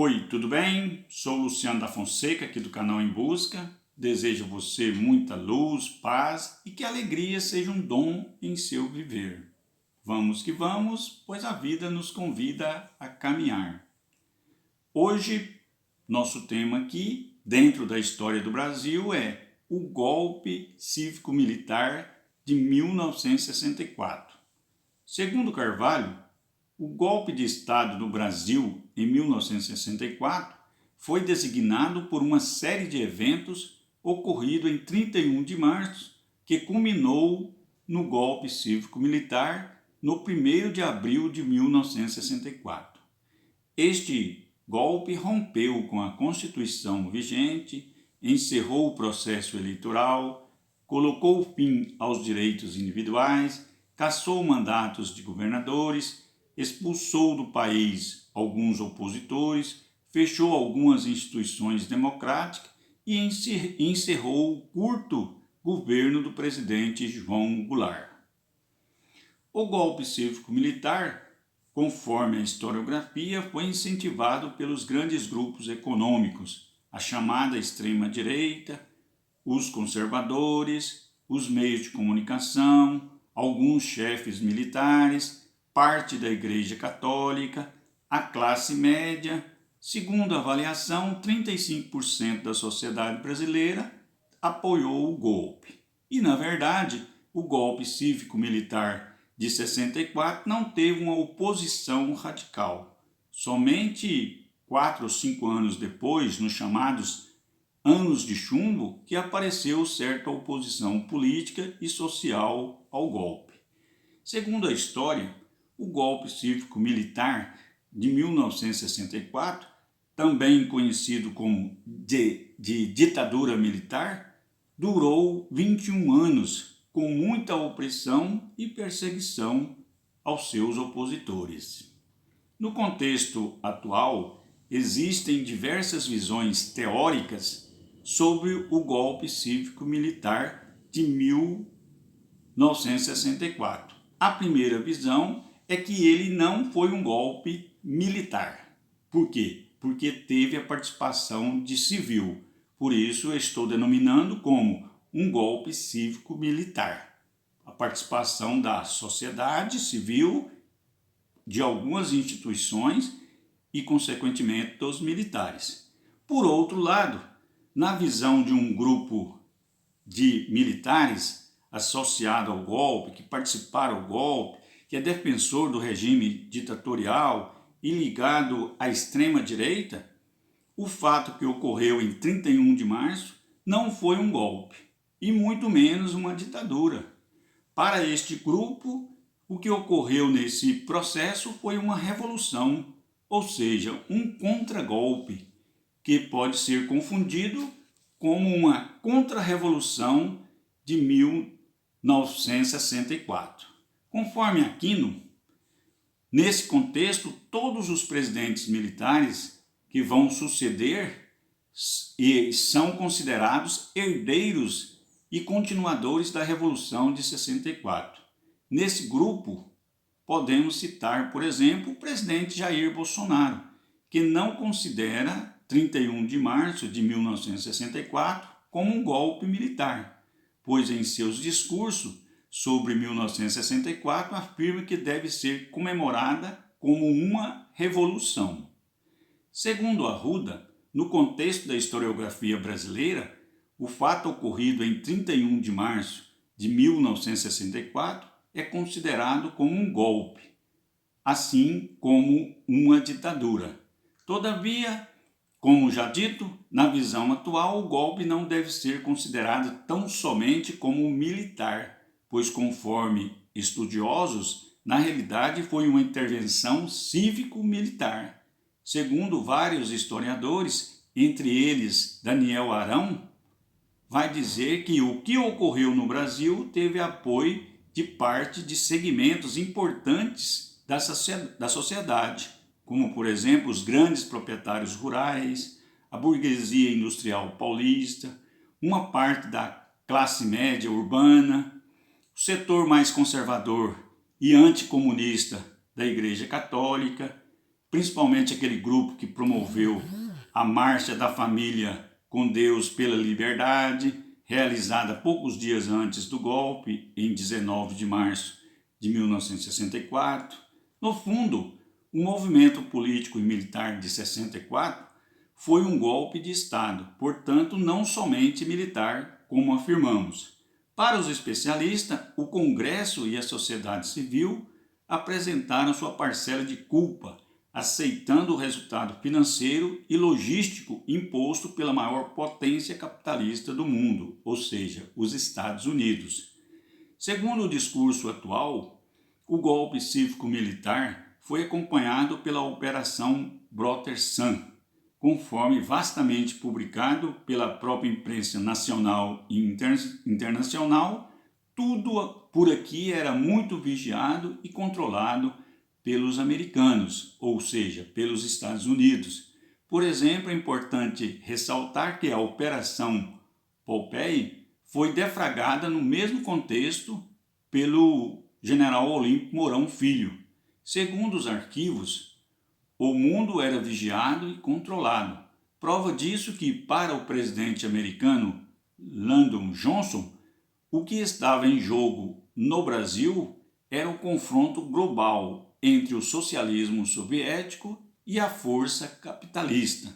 Oi, tudo bem? Sou Luciano da Fonseca, aqui do canal Em Busca. Desejo a você muita luz, paz e que a alegria seja um dom em seu viver. Vamos que vamos, pois a vida nos convida a caminhar. Hoje, nosso tema aqui, dentro da história do Brasil, é o golpe cívico-militar de 1964. Segundo Carvalho, o golpe de Estado no Brasil em 1964 foi designado por uma série de eventos ocorrido em 31 de março, que culminou no golpe cívico-militar no 1º de abril de 1964. Este golpe rompeu com a Constituição vigente, encerrou o processo eleitoral, colocou fim aos direitos individuais, cassou mandatos de governadores, expulsou do país alguns opositores, fechou algumas instituições democráticas e encerrou o curto governo do presidente João Goulart. O golpe cívico-militar, conforme a historiografia, foi incentivado pelos grandes grupos econômicos, a chamada extrema-direita, os conservadores, os meios de comunicação, alguns chefes militares, parte da Igreja Católica, a classe média. Segundo a avaliação, 35% da sociedade brasileira apoiou o golpe. E, na verdade, o golpe cívico-militar de 64 não teve uma oposição radical. Somente 4 ou 5 anos depois, nos chamados anos de chumbo, que apareceu certa oposição política e social ao golpe. Segundo a história, o golpe cívico-militar de 1964, também conhecido como de ditadura militar, durou 21 anos, com muita opressão e perseguição aos seus opositores. No contexto atual, existem diversas visões teóricas sobre o golpe cívico-militar de 1964. A primeira visão é que ele não foi um golpe militar. Por quê? Porque teve a participação de civil. Por isso eu estou denominando como um golpe cívico-militar. A participação da sociedade civil, de algumas instituições e, consequentemente, dos militares. Por outro lado, na visão de um grupo de militares associado ao golpe, que participaram do golpe, que é defensor do regime ditatorial e ligado à extrema-direita, o fato que ocorreu em 31 de março não foi um golpe, e muito menos uma ditadura. Para este grupo, o que ocorreu nesse processo foi uma revolução, ou seja, um contragolpe, que pode ser confundido como uma contra-revolução de 1964. Conforme Aquino, nesse contexto, todos os presidentes militares que vão suceder são considerados herdeiros e continuadores da Revolução de 64. Nesse grupo, podemos citar, por exemplo, o presidente Jair Bolsonaro, que não considera 31 de março de 1964 como um golpe militar, pois em seus discursos sobre 1964 afirma que deve ser comemorada como uma revolução. Segundo Arruda, no contexto da historiografia brasileira, o fato ocorrido em 31 de março de 1964 é considerado como um golpe, assim como uma ditadura. Todavia, como já dito, na visão atual, o golpe não deve ser considerado tão somente como militar, pois, conforme estudiosos, na realidade foi uma intervenção cívico-militar. Segundo vários historiadores, entre eles Daniel Arão, vai dizer que o que ocorreu no Brasil teve apoio de parte de segmentos importantes da sociedade, como, por exemplo, os grandes proprietários rurais, a burguesia industrial paulista, uma parte da classe média urbana, o setor mais conservador e anticomunista da Igreja Católica, principalmente aquele grupo que promoveu a Marcha da Família com Deus pela Liberdade, realizada poucos dias antes do golpe, em 19 de março de 1964. No fundo, o movimento político e militar de 64 foi um golpe de Estado, portanto, não somente militar, como afirmamos. Para os especialistas, o Congresso e a sociedade civil apresentaram sua parcela de culpa, aceitando o resultado financeiro e logístico imposto pela maior potência capitalista do mundo, ou seja, os Estados Unidos. Segundo o discurso atual, o golpe cívico-militar foi acompanhado pela Operação Broter Sun, conforme vastamente publicado pela própria imprensa nacional e internacional. Tudo por aqui era muito vigiado e controlado pelos americanos, ou seja, pelos Estados Unidos. Por exemplo, é importante ressaltar que a Operação Popeye foi deflagrada no mesmo contexto pelo general Olímpio Mourão Filho. Segundo os arquivos, o mundo era vigiado e controlado. Prova disso que, para o presidente americano Lyndon Johnson, o que estava em jogo no Brasil era o confronto global entre o socialismo soviético e a força capitalista.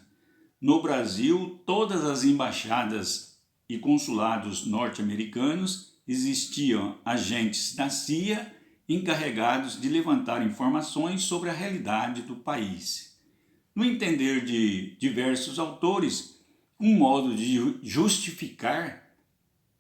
No Brasil, todas as embaixadas e consulados norte-americanos existiam agentes da CIA encarregados de levantar informações sobre a realidade do país. No entender de diversos autores, um modo de justificar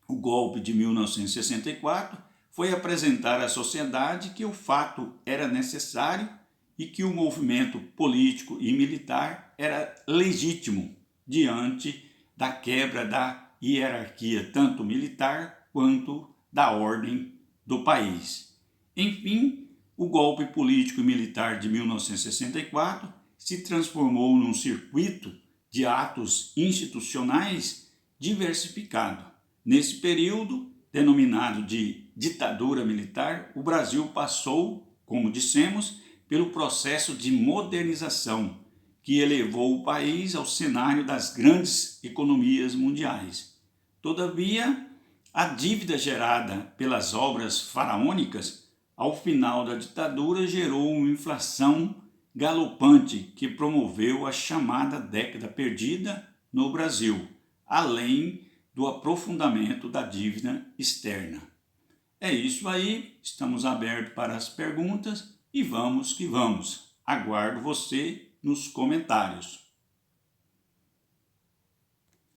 o golpe de 1964 foi apresentar à sociedade que o fato era necessário e que o movimento político e militar era legítimo diante da quebra da hierarquia tanto militar quanto da ordem do país. Enfim, o golpe político e militar de 1964 se transformou num circuito de atos institucionais diversificado. Nesse período, denominado de ditadura militar, o Brasil passou, como dissemos, pelo processo de modernização que elevou o país ao cenário das grandes economias mundiais. Todavia, a dívida gerada pelas obras faraônicas ao final da ditadura gerou uma inflação galopante que promoveu a chamada década perdida no Brasil, além do aprofundamento da dívida externa. É isso aí, estamos abertos para as perguntas e vamos que vamos. Aguardo você nos comentários.